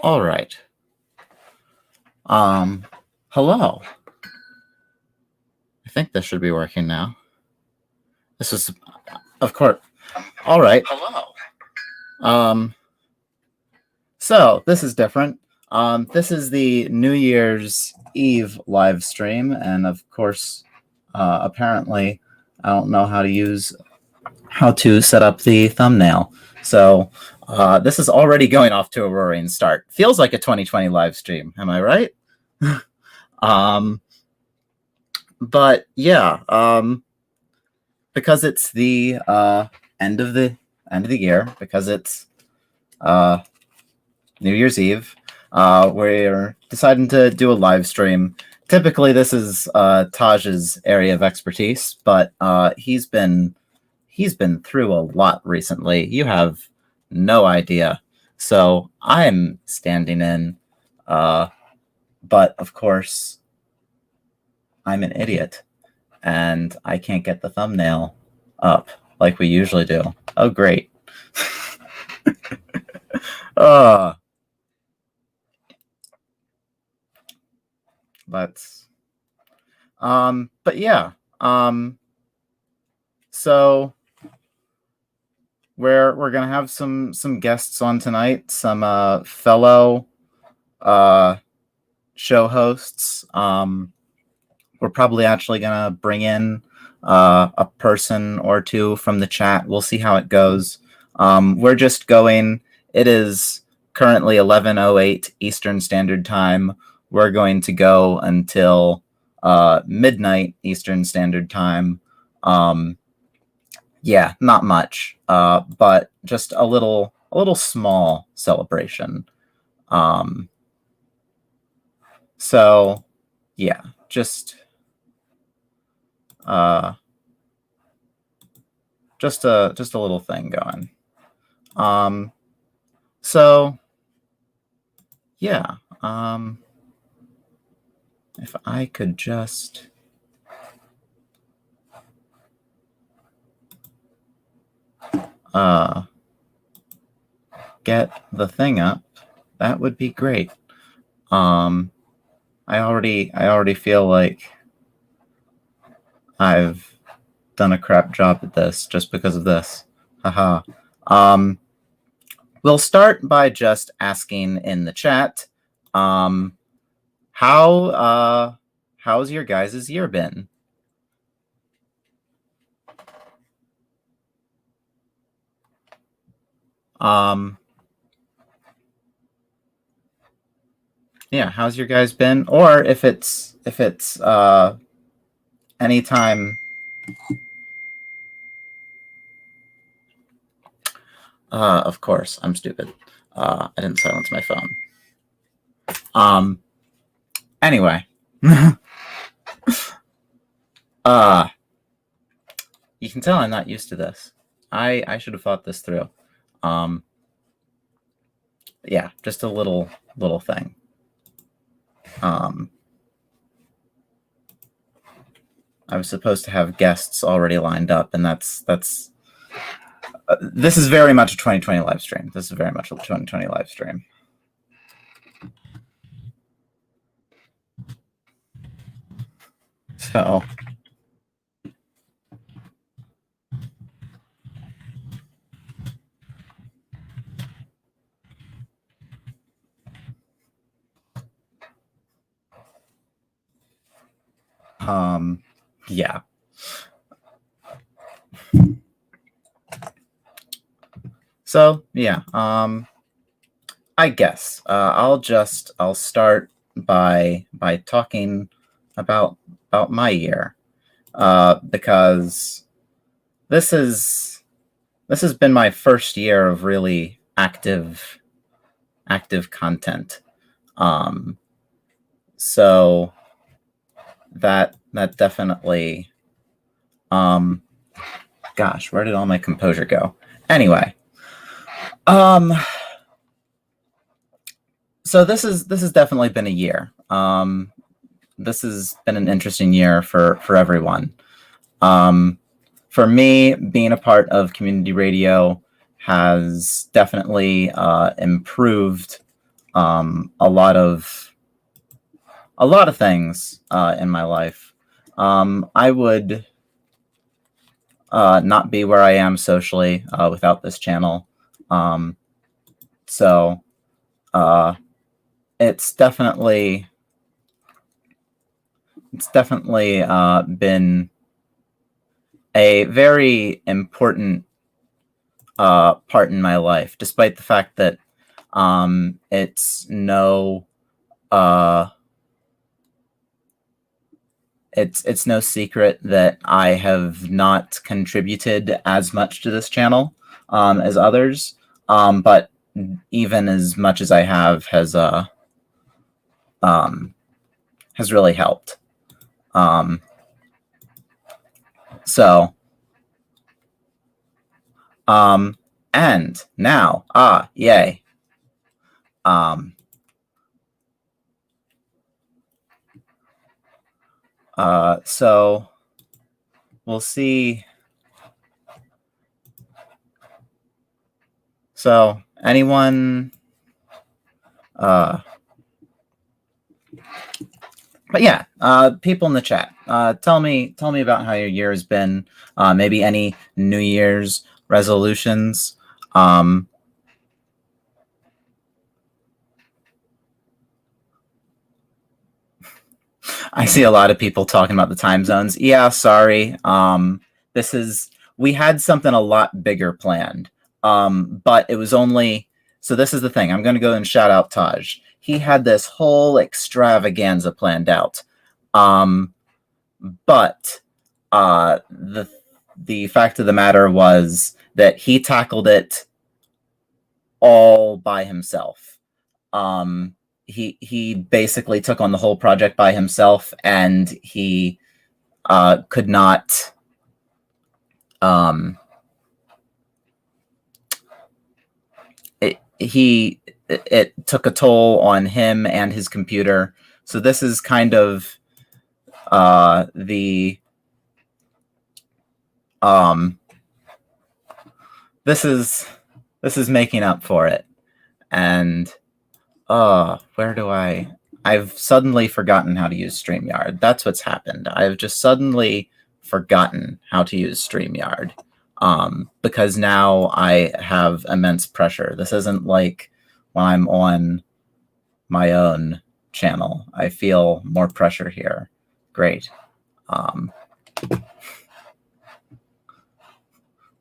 All right. Hello. I think this should be working now. This is, of course. All right. Hello. So this is different. This is the New Year's Eve live stream, and of course, apparently, I don't know how to set up the thumbnail. So this is already going off to a roaring start. Feels like a 2020 live stream. Am I right? But yeah, because it's the end of the year, because it's New Year's Eve, we're deciding to do a live stream. Typically, this is Taj's area of expertise, but he's been through a lot recently. You have no idea. So I'm standing in, but of course, I'm an idiot, and I can't get the thumbnail up like we usually do. Oh, great. But yeah, so we're gonna have some guests on tonight, some fellow show hosts. We're probably actually gonna bring in a person or two from the chat. We'll see how it goes. We're just going. It is currently 11:08 Eastern Standard Time. We're going to go until midnight Eastern Standard Time. Yeah, not much, but just a little small celebration. So yeah, just a little thing going. So yeah, if I could just get the thing up, that would be great. I already feel like I've done a crap job at this just because of this. Haha. We'll start by just asking in the chat, how's your guys' year been? Yeah, how's your guys been? Or if it's anytime. Of course, I'm stupid. I didn't silence my phone. Anyway. You can tell I'm not used to this. I should have thought this through. Yeah, just a little thing. I was supposed to have guests already lined up, and that's this is very much a 2020 live stream. This is very much a 2020 live stream. So yeah. So yeah, I guess I'll start by talking about my year, because this has been my first year of really active content. So that definitely, gosh, where did all my composure go? Anyway, so this has definitely been a year. This has been an interesting year for everyone. For me, being a part of community radio has definitely improved a lot of things in my life. I would not be where I am socially without this channel. So it's definitely been a very important part in my life, despite the fact that it's no it's no secret that I have not contributed as much to this channel as others, but even as much as I have has really helped. So and now yay. So we'll see. So anyone but yeah, people in the chat, tell me about how your year has been. Maybe any New Year's resolutions. I see a lot of people talking about the time zones. Yeah, sorry. We had something a lot bigger planned, but it was only. So this is the thing. I'm going to go and shout out Taj. He had this whole extravaganza planned out, but the fact of the matter was that he tackled it all by himself. He basically took on the whole project by himself, and he could not it took a toll on him and his computer. So this is kind of this is making up for it. And where do I've suddenly forgotten how to use StreamYard. That's what's happened. I've just suddenly forgotten how to use StreamYard because now I have immense pressure. This isn't like when I'm on my own channel. I feel more pressure here. Great.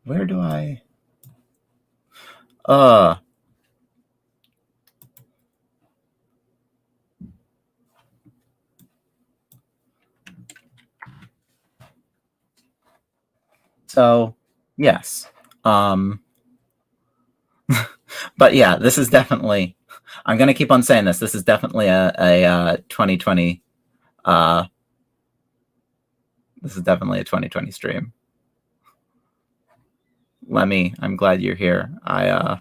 Where do I... So, yes. But yeah, this is definitely... I'm going to keep on saying this. This is definitely a 2020... this is definitely a 2020 stream. Lemmy, I'm glad you're here. I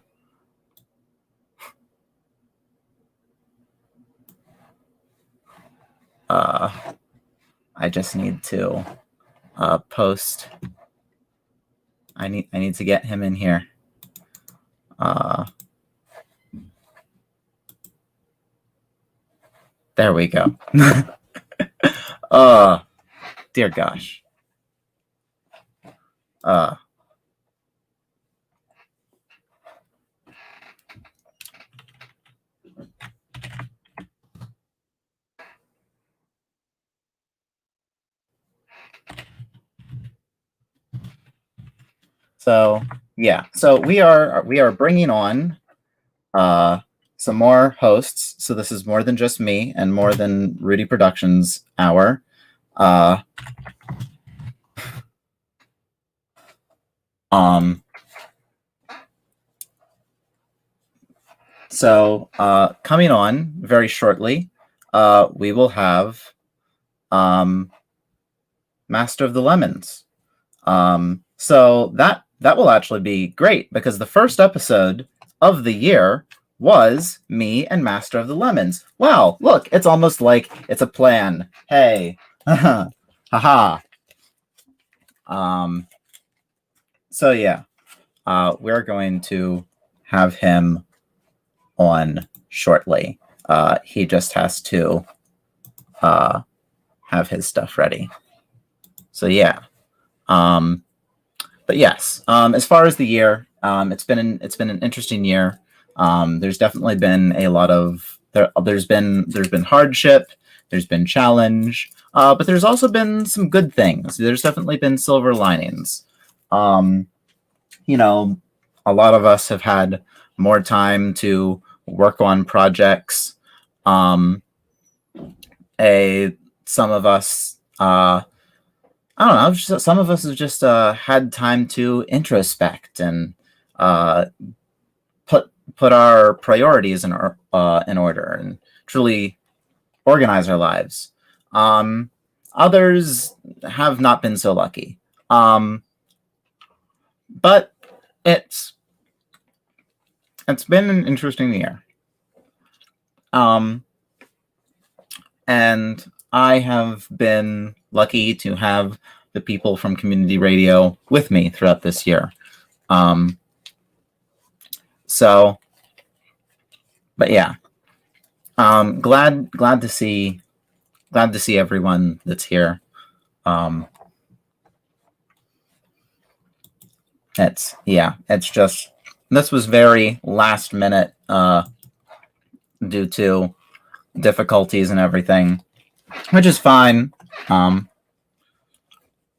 just need to post. I need to get him in here. There we go. Dear gosh. So yeah, so we are bringing on some more hosts. So this is more than just me and more than Rudy Productions hour. So coming on very shortly, we will have Master of the Lemons. So that will actually be great because the first episode of the year was me and Master of the Lemons. Wow, look, it's almost like it's a plan. Hey, haha. So yeah, we're going to have him on shortly. He just has to have his stuff ready. So yeah. But yes, as far as the year, it's been an interesting year. There's definitely been a lot of there's been hardship, there's been challenge, but there's also been some good things. There's definitely been silver linings. You know, a lot of us have had more time to work on projects. Some of us, I don't know, some of us have just had time to introspect and put our priorities in order and truly organize our lives. Others have not been so lucky, but it's been an interesting year. And I have been lucky to have the people from community radio with me throughout this year. So, but yeah, glad to see everyone that's here. It's just, this was very last minute due to difficulties and everything, which is fine.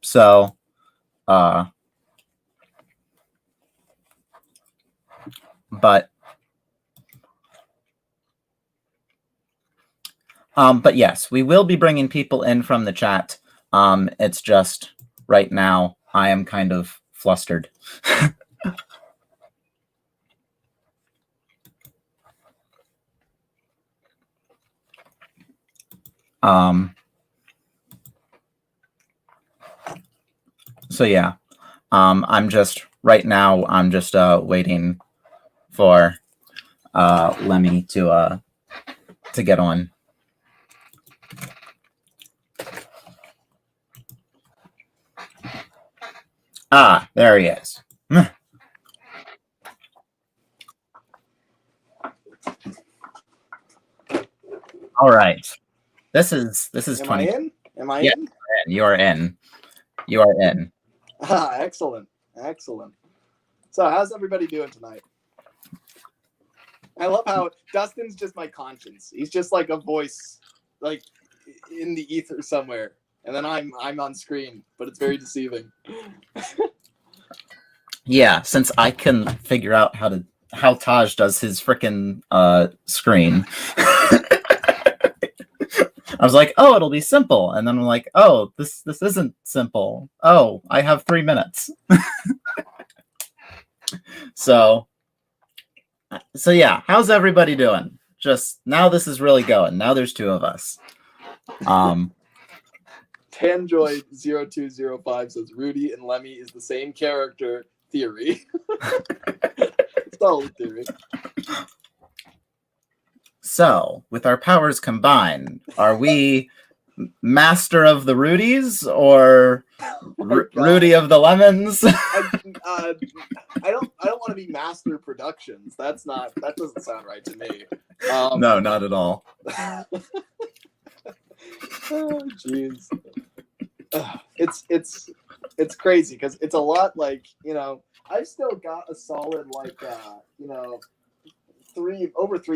So but yes, we will be bringing people in from the chat. It's just right now I am kind of flustered. So yeah, I'm just right now. I'm just waiting for Lemmy to get on. Ah, there he is. All right. This is Am 20. I in? Am I Yeah, in? you are in. You are in. Ah, excellent. Excellent. So how's everybody doing tonight? I love how Dustin's just my conscience. He's just like a voice, like in the ether somewhere, and then I'm on screen, but it's very deceiving. Yeah, since I can figure out how Taj does his freaking screen. I was like, oh, it'll be simple, and then I'm like, oh, this isn't simple. Oh, I have 3 minutes. So yeah, how's everybody doing? Just now, this is really going. Now there's 2 of us. Tanjoid0205 says Rudy and Lemmy is the same character. Theory. Solid theory. So, with our powers combined, are we master of the Rudies or Rudy of the Lemons? I don't want to be master productions. That doesn't sound right to me. No, not at all. Oh, jeez. It's crazy because it's a lot like, I've still got a solid like 3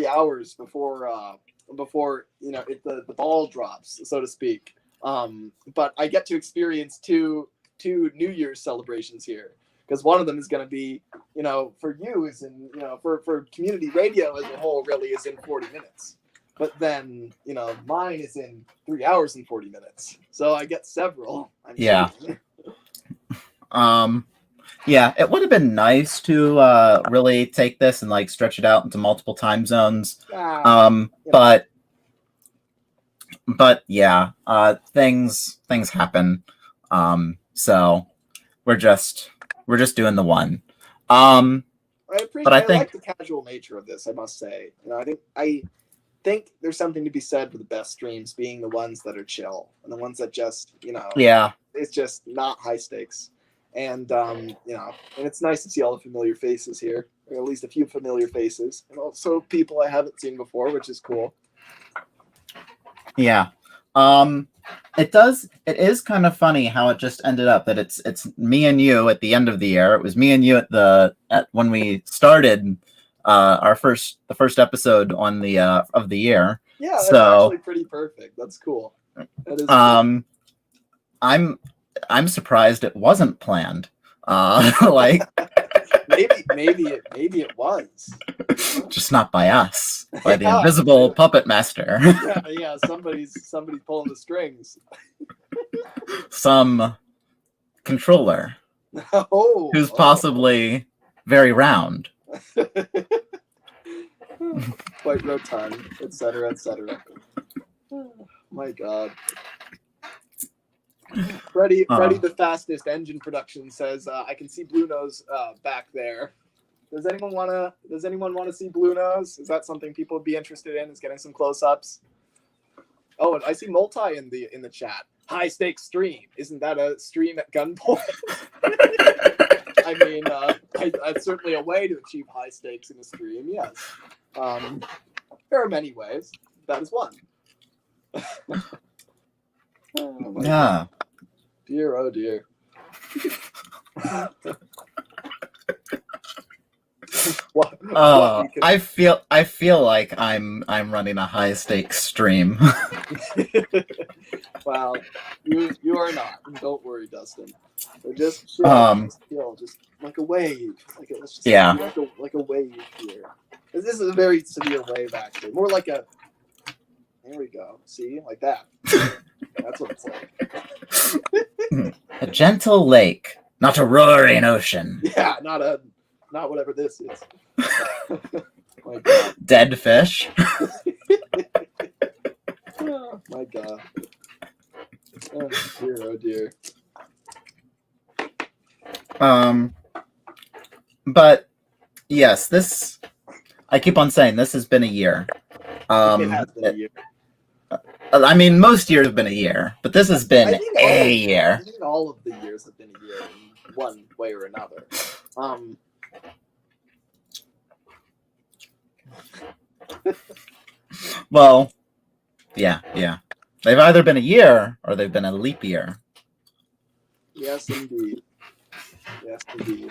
hours before the ball drops, so to speak. But I get to experience two New Year's celebrations here, because one of them is going to be, for you is in, for community radio as a whole really is in 40 minutes. But then, mine is in 3 hours and 40 minutes. So I get several. Yeah. Yeah, it would have been nice to really take this and like stretch it out into multiple time zones. But yeah, things happen. So we're just doing the one. I like the casual nature of this, I must say. I think there's something to be said for the best streams being the ones that are chill and the ones that just, yeah, it's just not high stakes. And and it's nice to see all the familiar faces here, or at least a few familiar faces, and also people I haven't seen before, which is cool. Yeah. It is kind of funny how it just ended up that it's me and you at the end of the year. It was me and you at when we started the first episode on the of the year. Yeah, that's so actually pretty perfect. That's cool. That is cool. I'm surprised it wasn't planned. Like maybe it was. Just not by us, by the invisible puppet master. yeah, somebody's pulling the strings. Some controller who's possibly very round. Quite rotund, etc., etc. Oh, my God. Freddie the Fastest Engine Production says, I can see Blue Nose back there. Does anyone want to see Blue Nose? Is that something people would be interested in? Is getting some close-ups? Oh, and I see Multi in the chat. High stakes stream. Isn't that a stream at gunpoint? I mean, it's certainly a way to achieve high stakes in a stream. Yes. There are many ways. That is one. Oh yeah. God. Dear, oh dear. I feel like I'm running a high stakes stream. Wow, you are not. Don't worry, Dustin. We're just chill, just like a wave. Let's just like a wave here. This is a very severe wave, actually. More like a. There we go. See, like that. That's what it's like. A gentle lake, not a roaring ocean. Yeah, not whatever this is. My God. Dead fish. Oh, my God. Oh dear, oh dear. But yes, I keep on saying this has been a year. It has been a year. I mean, most years have been a year, but this has been a year. I think all of the years have been a year in one way or another. Well, yeah. They've either been a year or they've been a leap year. Yes, indeed. Yes, indeed.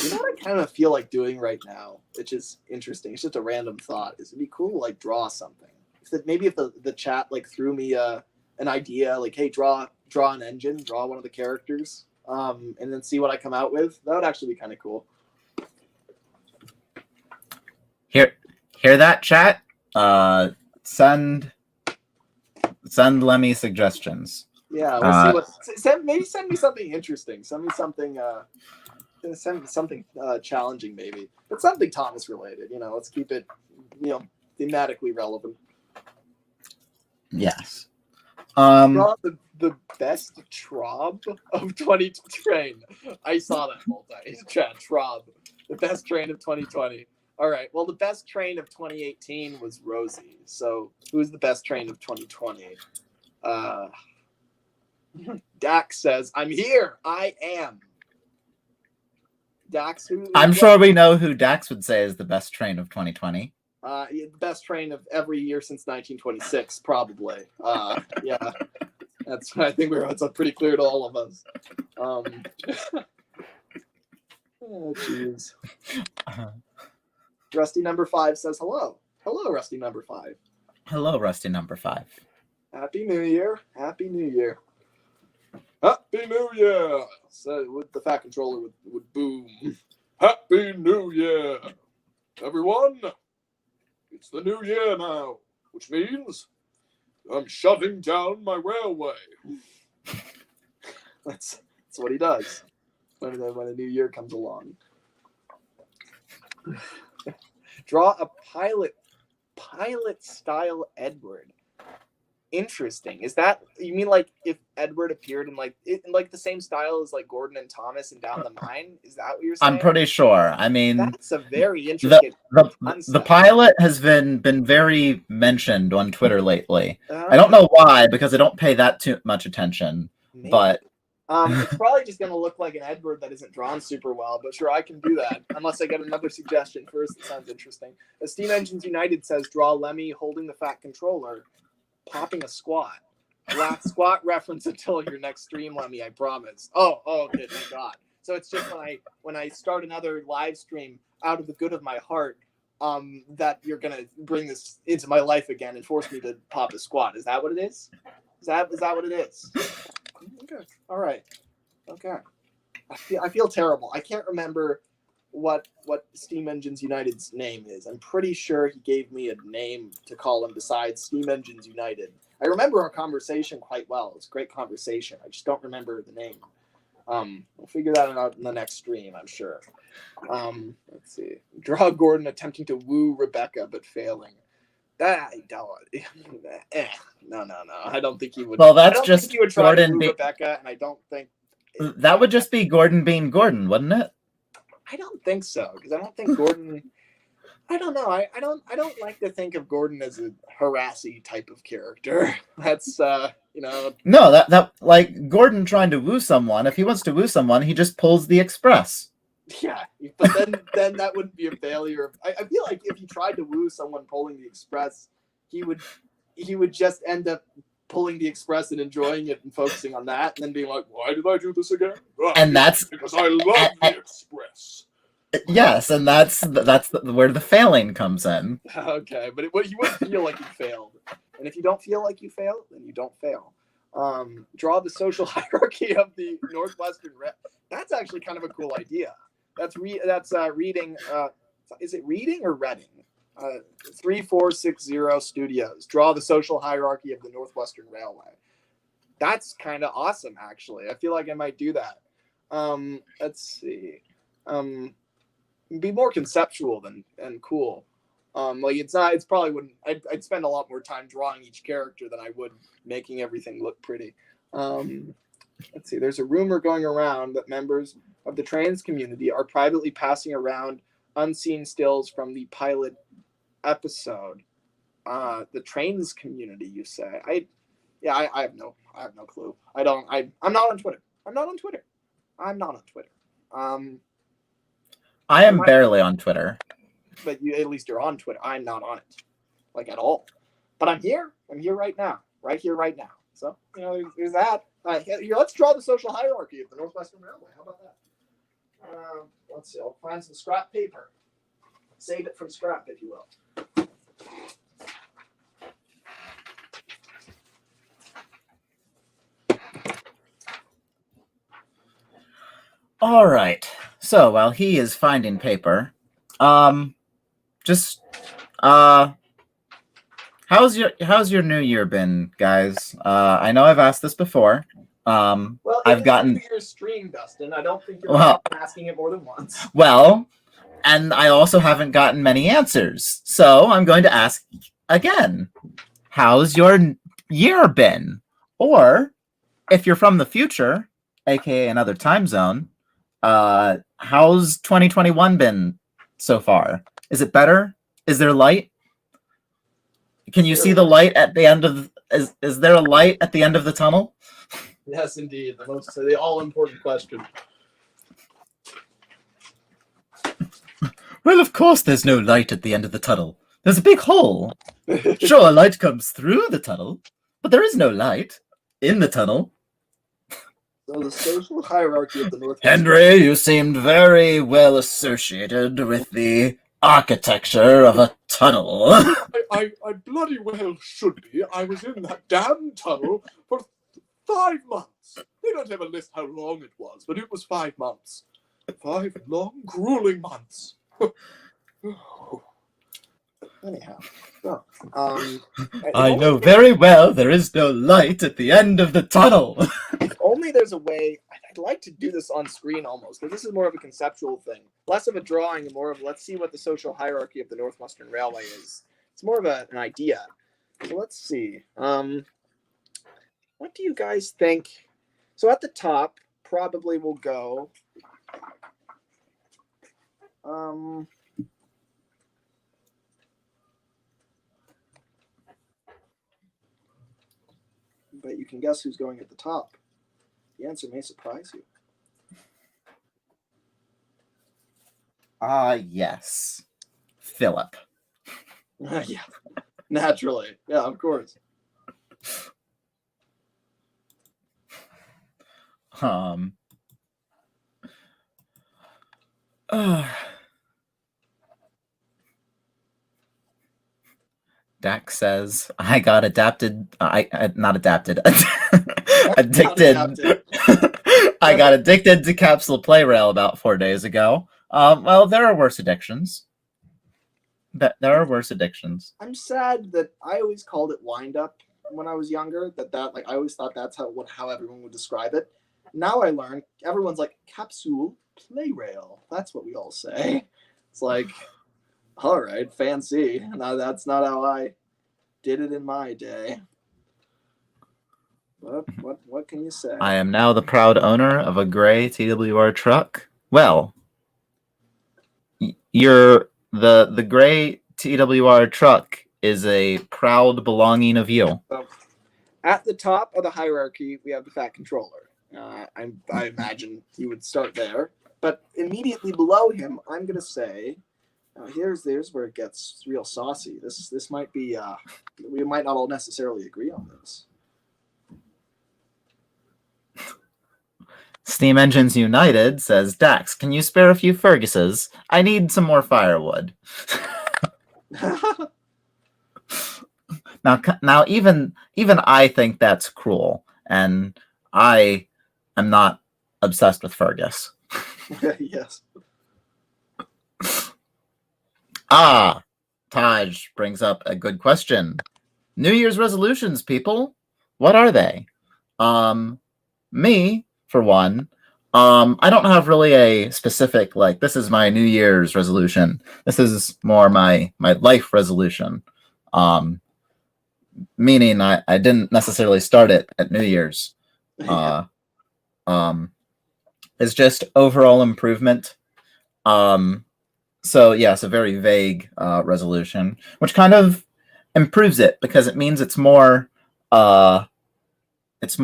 You know what I kind of feel like doing right now, which is interesting. It's just a random thought. It'd be cool to like draw something. Maybe if the chat like threw me an idea, like, hey, draw an engine, draw one of the characters, and then see what I come out with. That would actually be kind of cool. Hear that, chat? Send Lemmy suggestions. Yeah, we'll see maybe send me something interesting. Send me something. Send me something challenging, maybe. But something Thomas related. Let's keep it, thematically relevant. Yes. The best Trob of 20 train. I saw that multi chat. Trob, the best train of 2020. All right. Well, the best train of 2018 was Rosie. So who's the best train of 2020? Dax says, "I'm here. I am." Dax, I'm sure we know who Dax would say is the best train of 2020. The best train of every year since 1926, probably. Yeah, I think that's pretty clear to all of us. Oh, jeez. Rusty number 5 says hello. Hello, Rusty number 5. Hello, Rusty number 5. Happy New Year. Happy New Year. Happy New Year. So the Fat Controller would boom. Happy New Year, everyone. It's the new year now, which means I'm shutting down my railway. That's what he does when the new year comes along. Draw a pilot style Edward. Interesting. Is that, you mean like if Edward appeared in like the same style as like Gordon and Thomas and Down the Mine? Is that what you're saying? I'm pretty sure. I mean, that's a very interesting the pilot has been very mentioned on Twitter lately. I don't know why, because I don't pay that too much attention. Maybe. But It's probably just going to look like an Edward that isn't drawn super well, but sure, I can do that. Unless I get another suggestion first that sounds interesting. Steam Engines United says, draw Lemmy holding the fat controller, popping a squat. Last squat reference until your next stream, Lemmy, I promise. Oh, okay, thank God. So it's just when I start another live stream out of the good of my heart, that you're going to bring this into my life again and force me to pop a squat. Is that what it is? Is that what it is? Okay. All right. Okay. I feel terrible. I can't remember what Steam Engines United's name is. I'm pretty sure he gave me a name to call him besides Steam Engines United. I remember our conversation quite well. It's a great conversation. I just don't remember the name. We'll figure that out in the next stream, I'm sure. Let's see. Draw Gordon attempting to woo Rebecca but failing. I don't. No. I don't think he would. Well, that's I don't just think he would try Gordon to woo Rebecca, and I don't think that would just be Gordon being Gordon, wouldn't it? I don't think so, because I don't think Gordon. I don't know. I don't like to think of Gordon as a harassy type of character. That's No, that like Gordon trying to woo someone. If he wants to woo someone, he just pulls the express. Yeah, but then that wouldn't be a failure. I feel like if he tried to woo someone pulling the express, he would just end up pulling the express and enjoying it and focusing on that, and then being like, "Why did I do this again?" And that's because I love the express. Yes, and that's where the failing comes in. Okay, but you wouldn't feel like you failed, and if you don't feel like you failed, then you don't fail. Draw the social hierarchy of the Northwestern. That's actually kind of a cool idea. That's reading. Is it reading or Reading? 3460 Studios. Draw the social hierarchy of the Northwestern Railway. That's kind of awesome, actually. I feel like I might do that. Let's see. Be more conceptual and cool. Like it's probably wouldn't. I'd spend a lot more time drawing each character than I would making everything look pretty. Let's see. There's a rumor going around that members of the trans community are privately passing around unseen stills from the pilot episode. The trans community, you say? I have no clue. I'm not on Twitter. I'm not on Twitter. I am barely on Twitter. But at least you're on Twitter. I'm not on it, like at all. But I'm here. I'm here right now. Right here, right now. So there's that. Here, let's draw the social hierarchy of the Northwestern Railway. How about that? Let's see. I'll find some scrap paper. Save it from scrap, if you will. All right. So while he is finding paper, how's your new year been, guys? I know I've asked this before. Well, I've gotten your stream, Dustin. I don't think you're asking it more than once. Well, and I also haven't gotten many answers, so I'm going to ask again. How's your year been? Or if you're from the future, aka another time zone, how's 2021 been so far? Is it better? Is there light? Can you see the light at the end of is there a light at the end of the tunnel? Yes, indeed. The all-important question. Well, of course there's no light at the end of the tunnel. There's a big hole. Sure, light comes through the tunnel, but there is no light in the tunnel. So the social hierarchy of the Northwest. Henry, you seemed very well associated with the architecture of a tunnel. I bloody well should be. I was in that damn tunnel for 5 months. They don't ever list how long it was, but it was 5 months. 5 long, grueling months. Anyhow, so, I know very well there is no light at the end of the tunnel. If only there's a way. I'd like to do this on screen almost, because this is more of a conceptual thing, less of a drawing and more of let's see what the social hierarchy of the Northwestern Railway is. It's more of an idea. So let's see. What do you guys think? So at the top, probably will go. But you can guess who's going at the top. The answer may surprise you. Yes. Philip. Yeah, naturally. Yeah, of course. Dax says, I got adapted. Not adapted. Addicted. Addicted. I got addicted to Capsule Play Rail about 4 days ago. Well, there are worse addictions. There are worse addictions. I'm sad that I always called it wind up when I was younger. That like I always thought that's how everyone would describe it. Now I learn everyone's like Capsule Play Rail. That's what we all say. It's like, all right, fancy. No, that's not how I did it in my day. What can you say? I am now the proud owner of a gray TWR truck. Well, you're the gray TWR truck is a proud belonging of you. So, at the top of the hierarchy, we have the Fat Controller. I imagine he would start there. But immediately below him, I'm going to say, here's where it gets real saucy. This might be, we might not all necessarily agree on this. Steam Engines United says, Dax, can you spare a few Ferguses? I need some more firewood. Now, even I think that's cruel, and I am not obsessed with Fergus. Yes. Taj brings up a good question. New Year's resolutions, people. What are they? Me, for one, I don't have really a specific, like, this is my New Year's resolution. This is more my life resolution. Meaning I didn't necessarily start it at New Year's. Yeah. It's just overall improvement. So yeah, it's a very vague resolution, which kind of improves it because it means it's more what's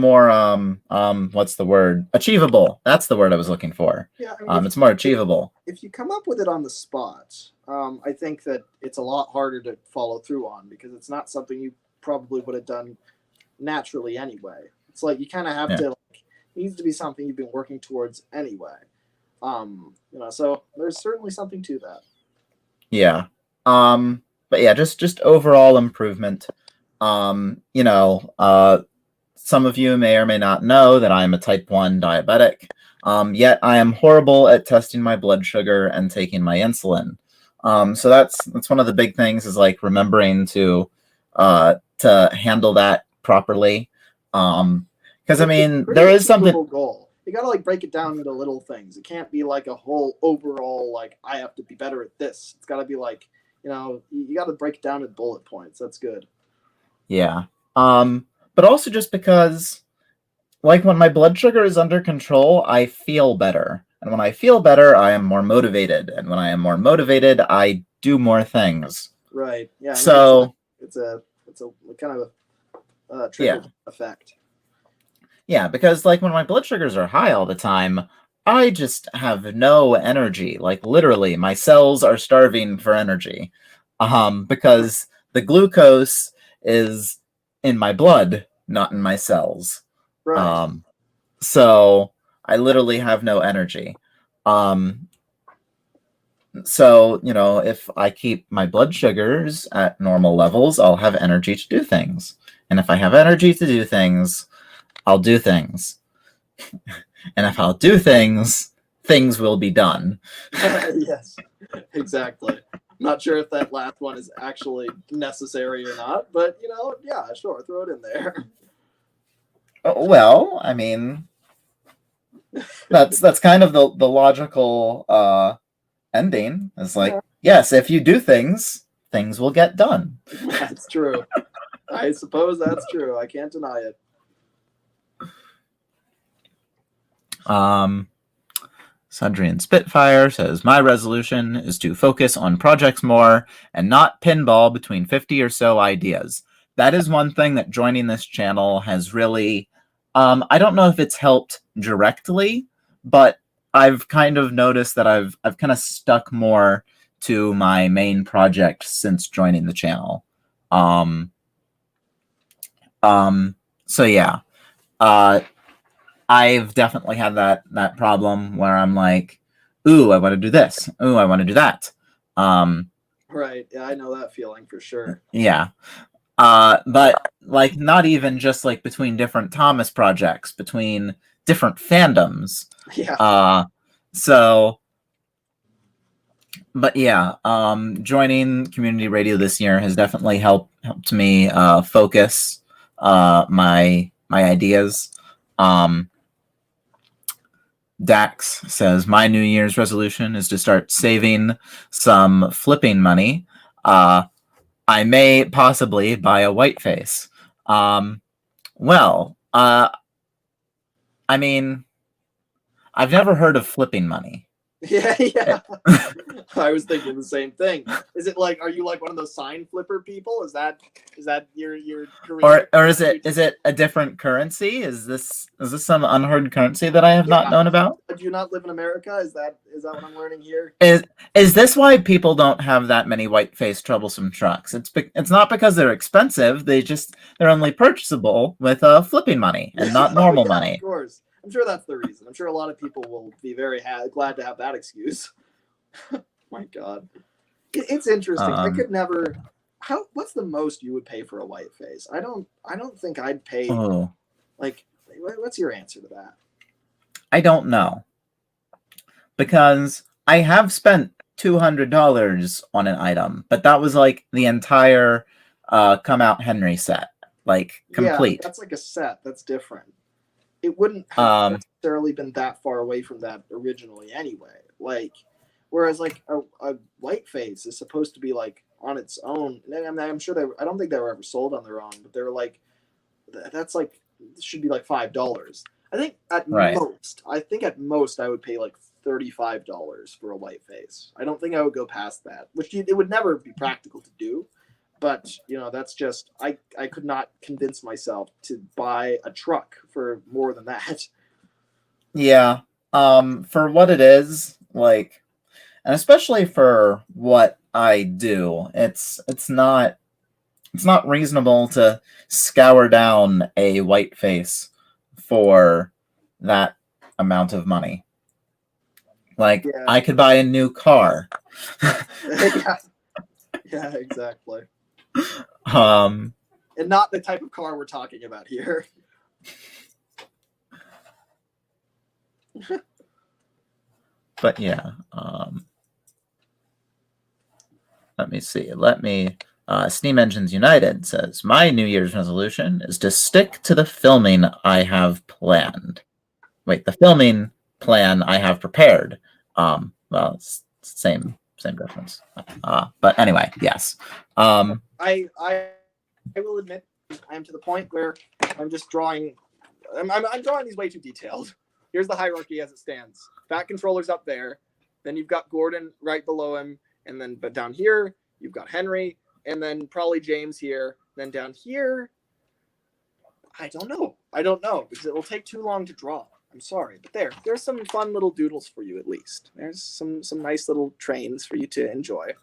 the word? Achievable. That's the word I was looking for. Yeah, I mean, it's more achievable. If you come up with it on the spot, I think that it's a lot harder to follow through on because it's not something you probably would have done naturally anyway. It's like you kind of have to. Like, it needs to be something you've been working towards anyway. So there's certainly something to that. Yeah. But yeah, just overall improvement. Some of you may or may not know that I am a type 1 diabetic. Yet I am horrible at testing my blood sugar and taking my insulin. So that's one of the big things is like remembering to handle that properly. Because I mean, there is something. Goal. You gotta like break it down into little things. It can't be like a whole overall like I have to be better at this. It's gotta be like you gotta break it down in bullet points. That's good. Yeah. But also just because, like, when my blood sugar is under control, I feel better. And when I feel better, I am more motivated. And when I am more motivated, I do more things. Right. Yeah. So it's a kind of a trickle effect. Yeah, because like when my blood sugars are high all the time, I just have no energy. Like literally, my cells are starving for energy. Because the glucose is in my blood, not in my cells. Right. So I literally have no energy. So, if I keep my blood sugars at normal levels, I'll have energy to do things. And if I have energy to do things, I'll do things. And if I'll do things, things will be done. Yes, exactly. Not sure if that last one is actually necessary or not, but yeah, sure, throw it in there. Well, I mean, that's kind of the logical ending. It's like, yes, if you do things, things will get done. That's true. I suppose that's true. I can't deny it. Sundrian Spitfire says, my resolution is to focus on projects more and not pinball between 50 or so ideas. That is one thing that joining this channel has really I don't know if it's helped directly, but I've kind of noticed that I've kind of stuck more to my main project since joining the channel. Um, so yeah, uh, I've definitely had that problem where I'm like, ooh, I want to do this. Ooh, I want to do that. Right. Yeah, I know that feeling for sure. Yeah. But like not even just like between different Thomas projects, between different fandoms. Yeah. So but yeah, joining community radio this year has definitely helped me focus my ideas. Dax says my New Year's resolution is to start saving some flipping money. I may possibly buy a white face. Well, I mean, I've never heard of flipping money. Yeah, yeah. I was thinking the same thing. Is it like, are you like one of those sign flipper people? Is that your career? Or is it a different currency? Is this some unheard currency that I have not known about? Do you not live in America? Is that what I'm learning here? Is this why people don't have that many white face troublesome trucks? It's not because they're expensive. They're only purchasable with flipping money and not normal money. Of course. I'm sure that's the reason. I'm sure a lot of people will be very glad to have that excuse. My God, it's interesting. I could never. What's the most you would pay for a white face? I don't think I'd pay. Oh. Like, what's your answer to that? I don't know, because I have spent $200 on an item, but that was like the entire come out Henry set, like complete. Yeah, that's like a set. That's different. It wouldn't have necessarily been that far away from that originally anyway. Like, whereas like a white face is supposed to be like on its own. And I'm sure I don't think they were ever sold on their own, but they were like, that's like, this should be like $5. I think at most I would pay like $35 for a white face. I don't think I would go past that, which it would never be practical to do. But that's just I could not convince myself to buy a truck for more than that. Yeah. For what it is, like, and especially for what I do, it's not reasonable to scour down a white face for that amount of money. Like, I could buy a new car. Yeah, exactly. And not the type of car we're talking about here. But yeah, let me see. Steam Engines United says, my New Year's resolution is to stick to the filming I have planned. Wait, the filming plan I have prepared. Well, it's same difference. But anyway, yes. I will admit I'm to the point where I'm just drawing. I'm drawing these way too detailed. Here's the hierarchy as it stands. Fat controller's up there. Then you've got Gordon right below him, and then but down here you've got Henry, and then probably James here. Then down here, I don't know because it will take too long to draw. I'm sorry, but there's some fun little doodles for you at least. There's some nice little trains for you to enjoy.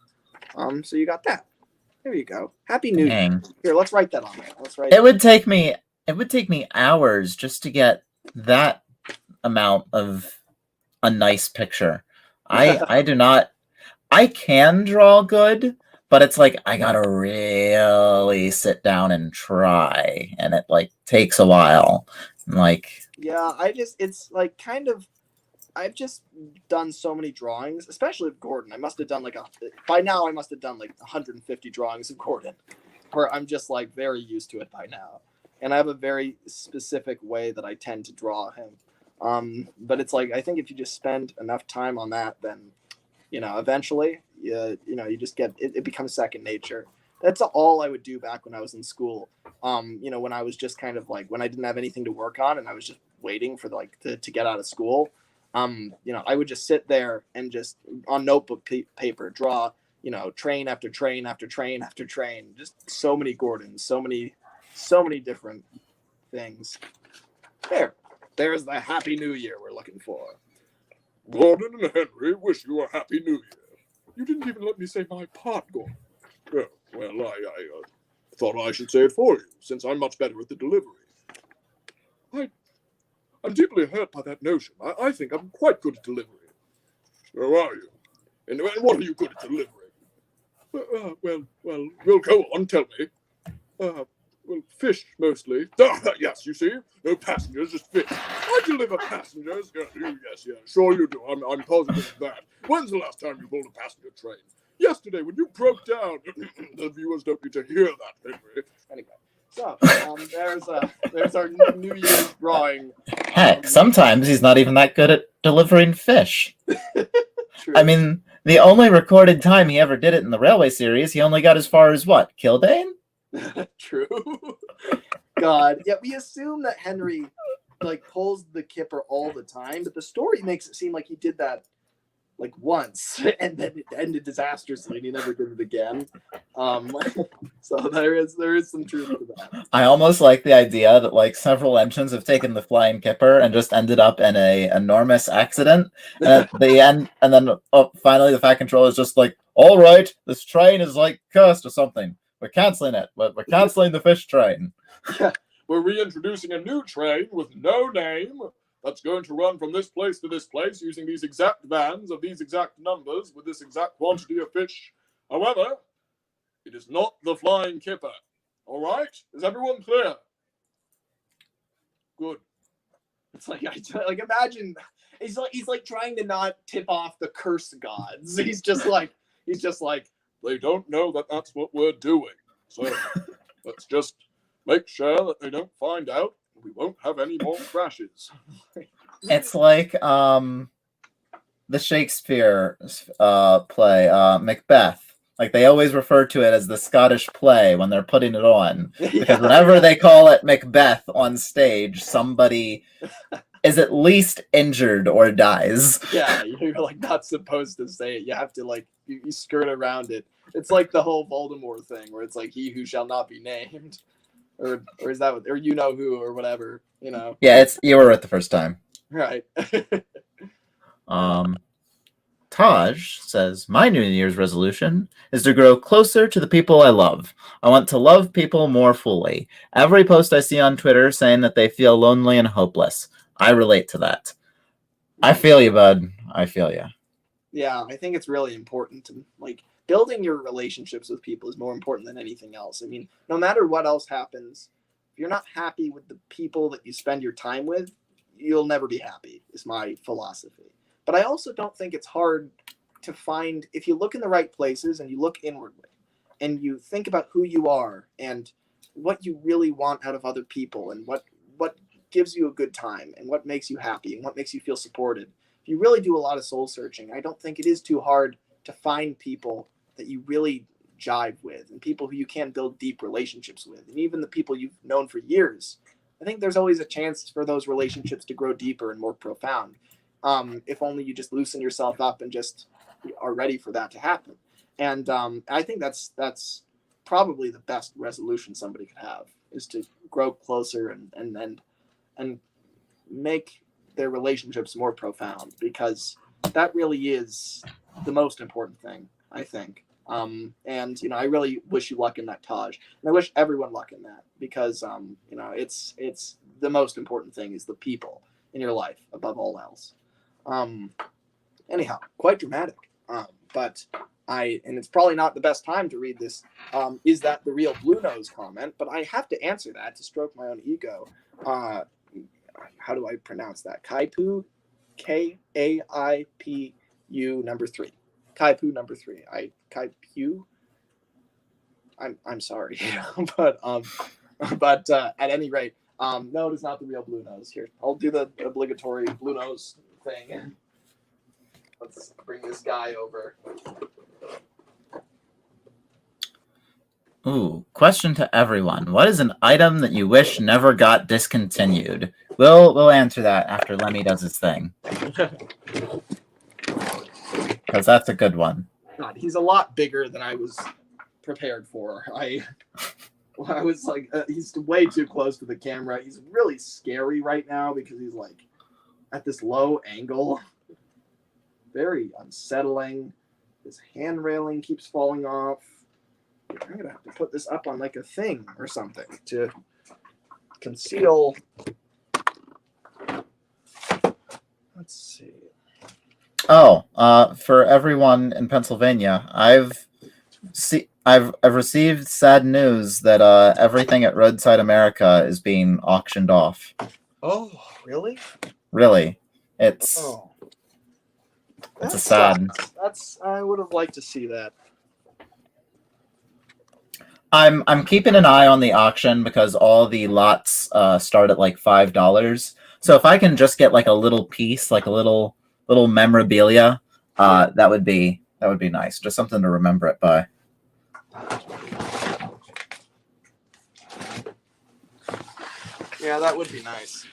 So you got that. There you go. Happy New Year. Here, let's write that on there. It would take me hours just to get that amount of a nice picture. I do not. I can draw good, but it's like I gotta really sit down and try, and it like takes a while. Like, yeah, it's like kind of. I've just done so many drawings, especially of Gordon. I must have done by now I must have done like 150 drawings of Gordon, where I'm just like very used to it by now. And I have a very specific way that I tend to draw him. But it's like, I think if you just spend enough time on that, then, eventually, you just get, it becomes second nature. That's all I would do back when I was in school. When I was just kind of like, when I didn't have anything to work on and I was just waiting for to get out of school. I would just sit there and just on notebook paper draw, train after train after train after train, just so many Gordons, so many different things. There's the Happy New Year we're looking for. Gordon and Henry wish you a Happy New Year. You didn't even let me say my part, Gordon. Oh, well, I thought I should say it for you, since I'm much better at the delivery. I'm deeply hurt by that notion. I think I'm quite good at delivery. So are you? And what are you good at delivering? Well, go on, tell me. Well, fish, mostly. Yes, you see? No passengers, just fish. I deliver passengers. Yes, sure you do. I'm positive of that. When's the last time you pulled a passenger train? Yesterday, when you broke down. The viewers don't need to hear that, Henry. Anyway, so there's our New Year's drawing. Heck, sometimes he's not even that good at delivering fish. True. I mean, the only recorded time he ever did it in the Railway series, he only got as far as what? Kildane? True. God, yeah, we assume that Henry pulls the kipper all the time, but the story makes it seem like he did that once, and then it ended disastrously, and he never did it again. So there is some truth to that. I almost like the idea that several engines have taken the flying kipper and just ended up in a enormous accident, and at the end, and then finally the Fat Controller is just like, all right, this train is cursed or something. We're canceling it. We're canceling the fish train. We're reintroducing a new train with no name that's going to run from this place to this place using these exact vans of these exact numbers with this exact quantity of fish. However, it is not the Flying Kipper. All right? Is everyone clear? Good. It's imagine he's trying to not tip off the curse gods. He's just like they don't know that that's what we're doing. So let's just make sure that they don't find out. We won't have any more crashes. It's like the Shakespeare play, Macbeth. They always refer to it as the Scottish play when they're putting it on. Because whenever they call it Macbeth on stage, somebody is at least injured or dies. Yeah, you're not supposed to say it. You have to you skirt around it. It's like the whole Voldemort thing where it's he who shall not be named. Or is that or you know who or whatever, Yeah, you were right the first time. Right. Taj says, my New Year's resolution is to grow closer to the people I love. I want to love people more fully. Every post I see on Twitter saying that they feel lonely and hopeless. I relate to that. I feel you, bud. I feel you. Yeah, I think it's really important to building your relationships with people is more important than anything else. I mean, no matter what else happens, if you're not happy with the people that you spend your time with, you'll never be happy, is my philosophy. But I also don't think it's hard to find, if you look in the right places and you look inwardly and you think about who you are and what you really want out of other people and what gives you a good time and what makes you happy and what makes you feel supported. If you really do a lot of soul searching, I don't think it is too hard to find people that you really jive with and people who you can build deep relationships with. And even the people you've known for years, I think there's always a chance for those relationships to grow deeper and more profound. If only you just loosen yourself up and just are ready for that to happen. And I think that's probably the best resolution somebody could have, is to grow closer and make their relationships more profound, because that really is the most important thing, I think. And I really wish you luck in that, Taj, and I wish everyone luck in that, because it's the most important thing is the people in your life above all else. Anyhow, quite dramatic. But and it's probably not the best time to read this. Is that the real Blue Nose comment? But I have to answer that to stroke my own ego. How do I pronounce that? Kaipu, Kaipu number 3. Kaipu number 3. Kaipu. I'm sorry, but at any rate, no, it is not the real Blue Nose. Here, I'll do the obligatory Blue Nose thing. Let's bring this guy over. Ooh, question to everyone. What is an item that you wish never got discontinued? We'll answer that after Lemmy does his thing. Because that's a good one. God, he's a lot bigger than I was prepared for. I was like, he's way too close to the camera. He's really scary right now because he's like at this low angle. Very unsettling. His hand railing keeps falling off. I'm gonna have to put this up on like a thing or something to conceal. Let's see. Oh, for everyone in Pennsylvania, I've received sad news that everything at Roadside America is being auctioned off. Oh, really? Really, it's Oh, it's a that sad. sucks. That's I would have liked to see that. I'm keeping an eye on the auction because all the lots start at like $5. So if I can just get like a little piece, like a little memorabilia, that would be nice. Just something to remember it by. Yeah, that would be nice.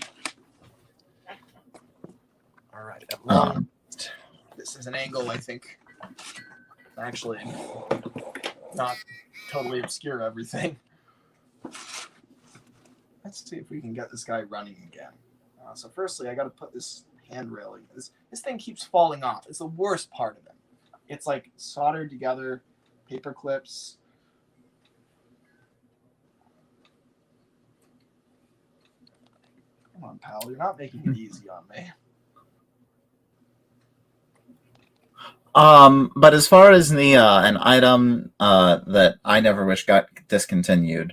All right. At long, this is an angle I think actually not totally obscure everything. Let's see if we can get this guy running again. So firstly, I got to put this hand railing. This thing keeps falling off. It's the worst part of it. It's like soldered together, paper clips. Come on, pal. You're not making it easy on me. But as far as the an item that I never wish got discontinued,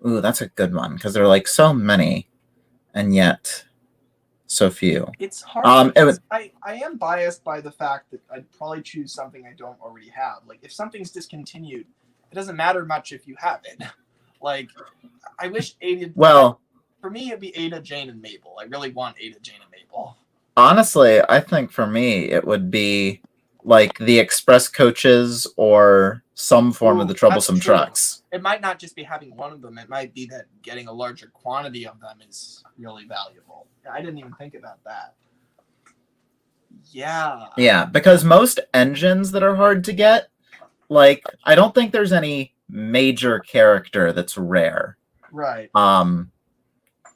ooh, that's a good one because there are like so many, and yet so few. It's hard. It would, I am biased by the fact that I'd probably choose something I don't already have. Like if something's discontinued, it doesn't matter much if you have it. Like I wish Ada. well, For me, it'd be Ada, Jane, and Mabel. I really want Ada, Jane, and Mabel. honestly, I think for me it would be like the express coaches or some form of the troublesome That's true. trucks. It might not just be having one of them. It might be that getting a larger quantity of them is really valuable. I didn't even think about that. Yeah. Yeah, because most engines that are hard to get, like I don't think there's any major character that's rare. Right.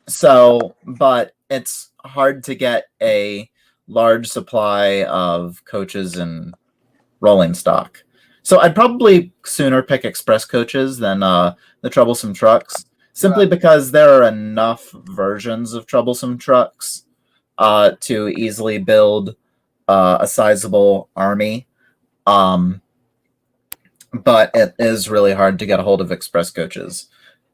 So, but it's hard to get a large supply of coaches and rolling stock. So I'd probably sooner pick express coaches than the troublesome trucks, simply Right. because there are enough versions of troublesome trucks to easily build a sizable army. But it is really hard to get a hold of express coaches.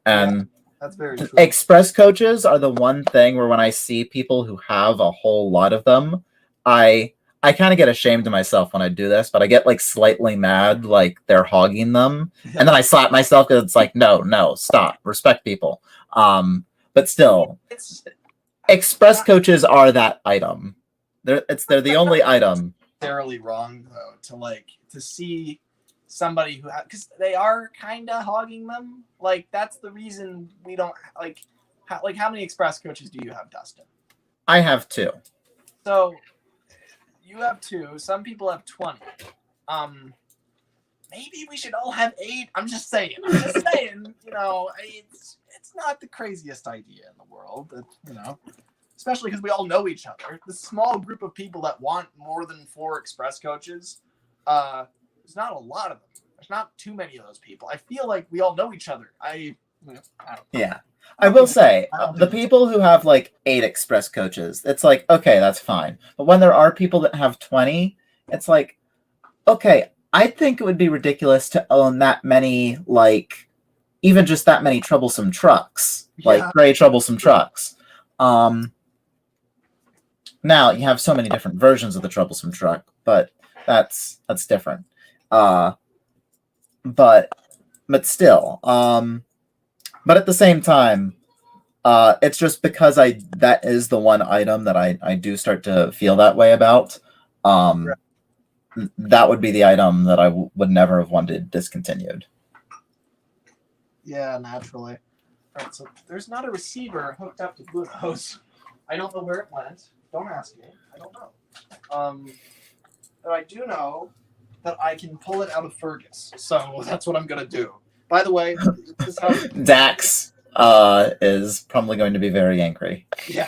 And That's very true. express coaches are the one thing where when I see people who have a whole lot of them, I kind of get ashamed of myself when I do this, but I get like slightly mad, like they're hogging them, and then I slap myself because it's like, no, stop, respect people. But still, express coaches are that item. They're the only item. Necessarily wrong though to see somebody who because they are kind of hogging them. Like that's the reason we don't like. How many express coaches do you have, Dustin? I have 2. So you have 2. Some people have 20. Maybe we should all have 8. I'm just saying. You know, it's not the craziest idea in the world. You know, especially because we all know each other. The small group of people that want more than 4 express coaches. There's not a lot of them. There's not too many of those people. I feel like we all know each other. I don't know. Yeah. I will say, the people who have like 8 express coaches, it's like, okay, that's fine. But when there are people that have 20, it's like, okay, I think it would be ridiculous to own that many, like, even just that many troublesome trucks, like gray troublesome trucks. Now, you have so many different versions of the troublesome truck, but that's different. But still, but at the same time, it's just because that is the one item that I do start to feel that way about. That would be the item that I would never have wanted discontinued. Yeah, naturally. All right, so there's not a receiver hooked up to Bluetooth. I don't know where it went. Don't ask me. I don't know. But I do know that I can pull it out of Fergus. So that's what I'm going to do. By the way, this is how. Dax is probably going to be very angry. Yeah.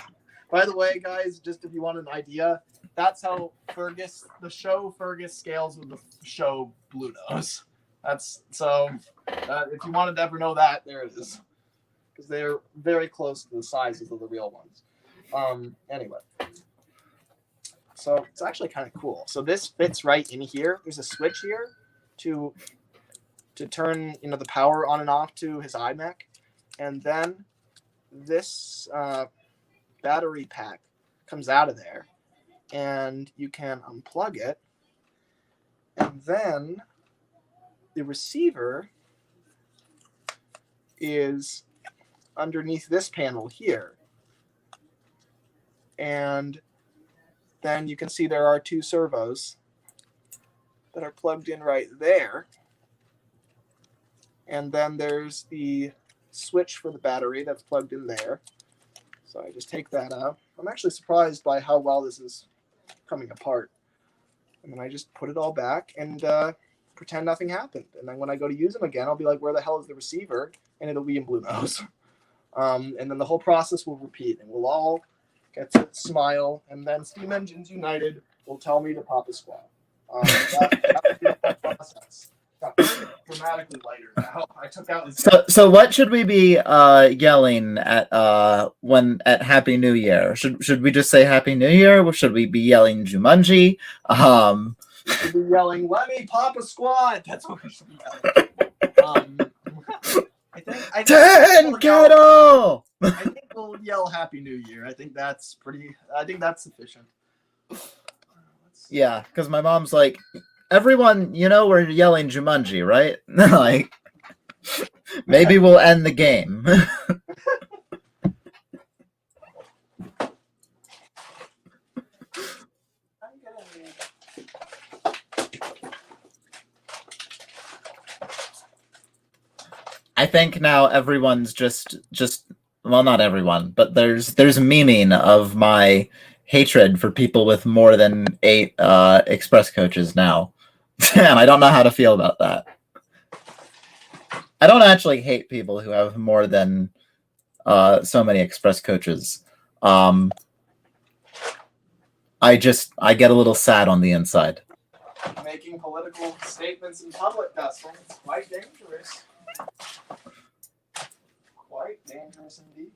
By the way, guys, just if you want an idea, that's how the show Fergus scales with the show Blue Nose. That's so. If you wanted to ever know that, there it is, because they're very close to the sizes of the real ones. Anyway, so it's actually kind of cool. So this fits right in here. There's a switch here to turn the power on and off to his iMac, and then this battery pack comes out of there, and you can unplug it, and then the receiver is underneath this panel here, and then you can see there are two servos that are plugged in right there, and then there's the switch for the battery that's plugged in there. So I just take that out. I'm actually surprised by how well this is coming apart. And then I just put it all back and pretend nothing happened. And then when I go to use them again, I'll be like, where the hell is the receiver? And it'll be in Blue Nose. And then the whole process will repeat, and we'll all get to smile. And then Steam Engines United will tell me to pop a squat. That would be the whole process. Got dramatically lighter now. I took out his. So what should we be yelling at at Happy New Year? Should we just say Happy New Year? Or should we be yelling Jumanji? We should be yelling, "Let me pop a squat." That's what we should be yelling. I think Ten kettle. I think we'll yell Happy New Year. I think that's sufficient. Yeah, because my mom's like, everyone, we're yelling Jumanji, right? Like, maybe we'll end the game. I think now everyone's just well, not everyone, but there's meaning of my hatred for people with more than 8 express coaches now. And I don't know how to feel about that. I don't actually hate people who have more than so many express coaches. I get a little sad on the inside. Making political statements in public, Dustin. It's quite dangerous. Quite dangerous indeed.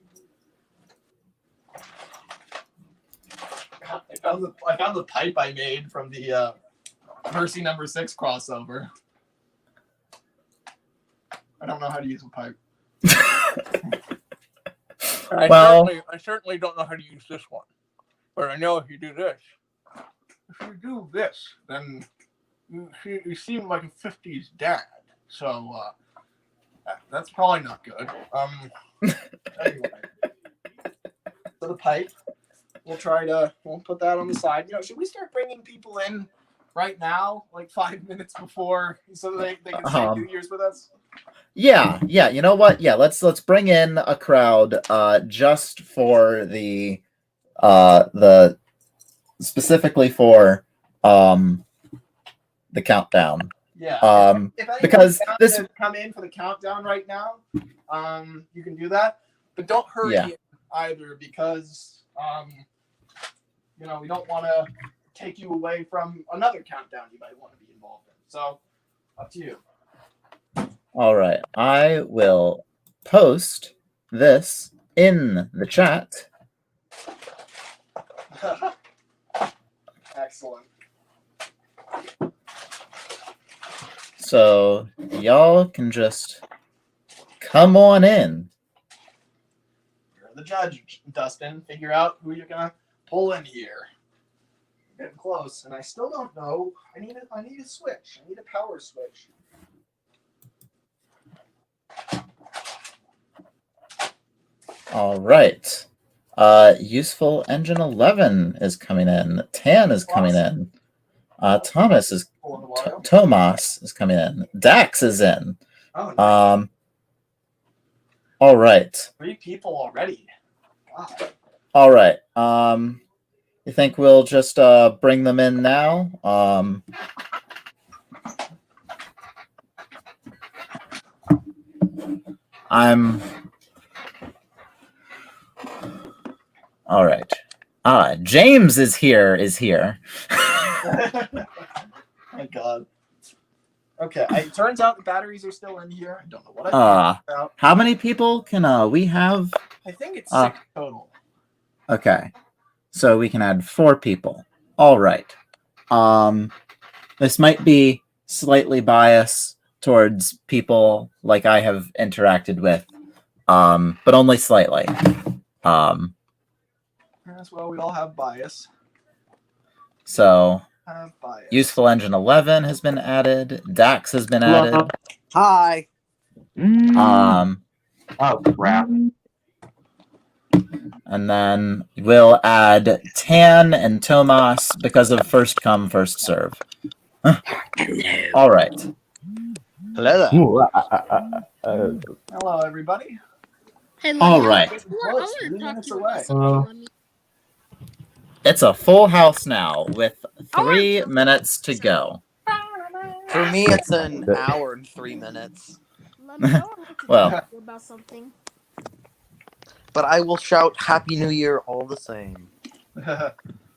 God, I found the pipe I made from the Mercy number 6 crossover. I don't know how to use a pipe. I certainly don't know how to use this one. But I know if you do this, if you do this, then you seem like a 50s dad. So that's probably not good. Anyway. So the pipe, we'll put that on the side. Should we start bringing people in right now, like 5 minutes before, so they can say New Year's with us? Yeah. You know what? Yeah, let's bring in a crowd just for the specifically for the countdown. Yeah. If because this come in for the countdown right now, you can do that, but don't hurry in either, because we don't want to take you away from another countdown you might want to be involved in. So, up to you. All right, I will post this in the chat. Excellent. So y'all can just come on in. You're the judge, Dustin. Figure out who you're gonna pull in here. Getting close, and I still don't know. I need a switch. I need a power switch. All right. Useful Engine 11 is coming in. Tan is coming in. Thomas is Tomas is coming in. Dax is in. Oh, nice. All right. 3 people already. God. All right. You think we'll just bring them in now? I'm all right. James is here. Thank God. Okay, it turns out the batteries are still in here. I don't know what I figured out. How many people can we have? I think it's 6 total. Okay. So we can add 4 people. All right. This might be slightly biased towards people like I have interacted with, but only slightly. As well, we all have bias. So Have bias. Useful Engine 11 has been added. Dax has been added. Hi. Oh crap. And then we'll add Tan and Tomas because of first come, first serve. All right. Hello there. Hello, everybody. Hey, All Lemmy, right. I want to talk to you about Hello. something, Lemmy. It's a full house now with I wanna 3 talk minutes to about go. For me, it's an hour and 3 minutes. Lemmy, I want to Well. talk to you about something. But I will shout Happy New Year all the same.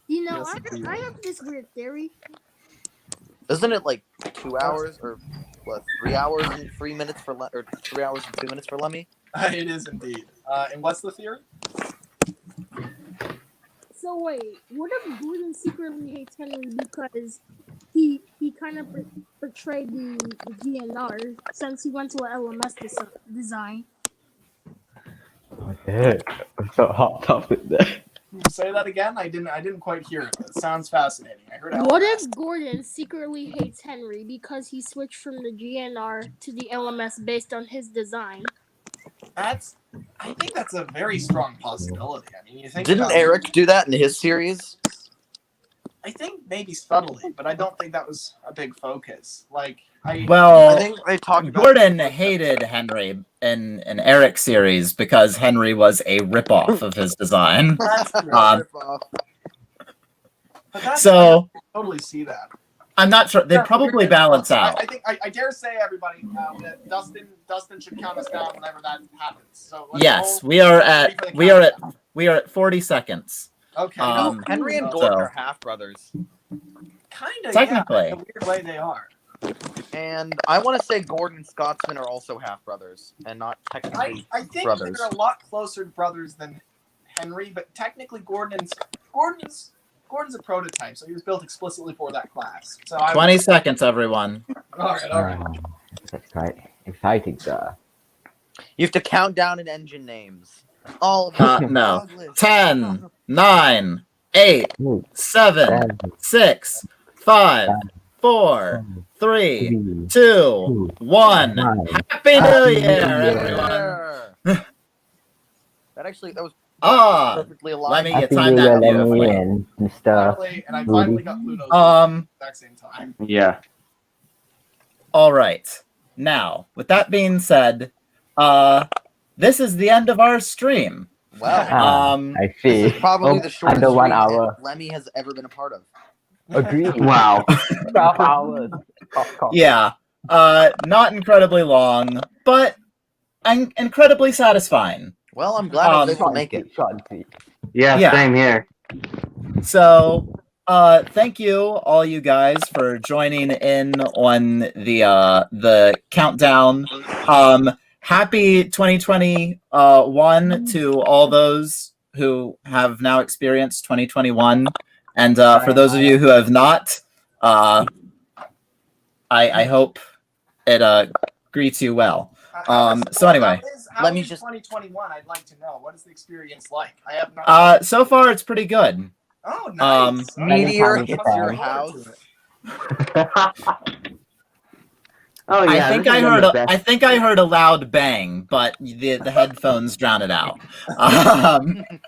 You know, Yes, indeed. I have this weird theory. Isn't it like 2 hours or what? 3 hours and 3 minutes for or 3 hours and 2 minutes for Lemmy? It is indeed. And what's the theory? So wait, what if Gordon secretly hates Henry because he kind of portrayed the GNR since he went to an LMS design? So hot topic there. Say that again. I didn't quite hear it. It sounds fascinating. I heard. What LMS. if Gordon secretly hates Henry because he switched from the GNR to the LMS based on his design? I think that's a very strong possibility. I mean, you think Didn't about Eric do that in his series? I think maybe subtly, but I don't think that was a big focus. Like, I Well, I think they talked about Gordon hated Henry in Eric's series because Henry was a ripoff of his design. that's true. Um, But that's, So I totally see that. I'm not sure. They'd Yeah, probably we're- balance out. I think I dare say, everybody, that Dustin should count us down whenever that happens. So let's Yes, roll. we are at 40 seconds. Okay. um, Henry and so- Gordon so- are half brothers. Kind of. Technically. Yeah, in a weird way they are. And I want to say Gordon and Scotsman are also half brothers and not technically. I think brothers. they're a lot closer brothers than Henry, but technically Gordon's a prototype, so he was built explicitly for that class. So 20 seconds, everyone. All right. That's right. Exciting stuff. You have to count down in engine names. All of them. No. Douglas. 10, 9, 8, 7, 6, 5, 4, 3, 2, 1. Happy New Year, everyone! That was Ah, perfectly aligned. let me Happy time New that Year, beautifully. Lemmy and Mr. And I finally got Pluto's at the exact same time. Yeah. All right. Now, with that being said, this is the end of our stream. Wow. I This see. is probably the shortest under 1 stream hour. Lemmy has ever been a part of. Agreed. Wow. 12 hours. Yeah. Not incredibly long, but incredibly satisfying. Well, I'm glad I was able to make it. Short and sweet. Yeah. Same here. So, thank you all you guys for joining in on the countdown. Happy 2021 to all those who have now experienced 2021, and for those of you who have not, I hope it greets you well. So anyway. Let me just 2021. I'd like to know, what is the experience like? I have not. So far it's pretty good. Oh, nice. Meteor Time hits to your time. house. Oh yeah. I think I heard a loud bang, but the headphones drown it out.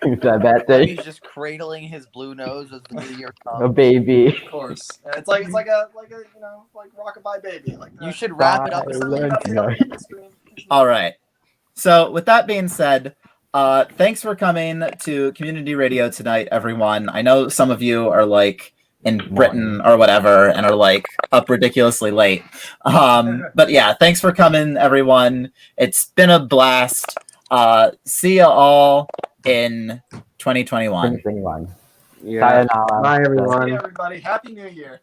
It's a bad thing. He's just cradling his blue nose as the meteor A comes. baby. Of course. It's like a rockabye baby. Like You should wrap it up as All right. So with that being said, thanks for coming to Community Radio tonight, everyone. I know some of you are like in Britain or whatever and are like up ridiculously late. But yeah, thanks for coming, everyone. It's been a blast. See you all in 2021. 2021. Yeah. Sayonara. Bye, See everyone. you, everybody. Happy New Year.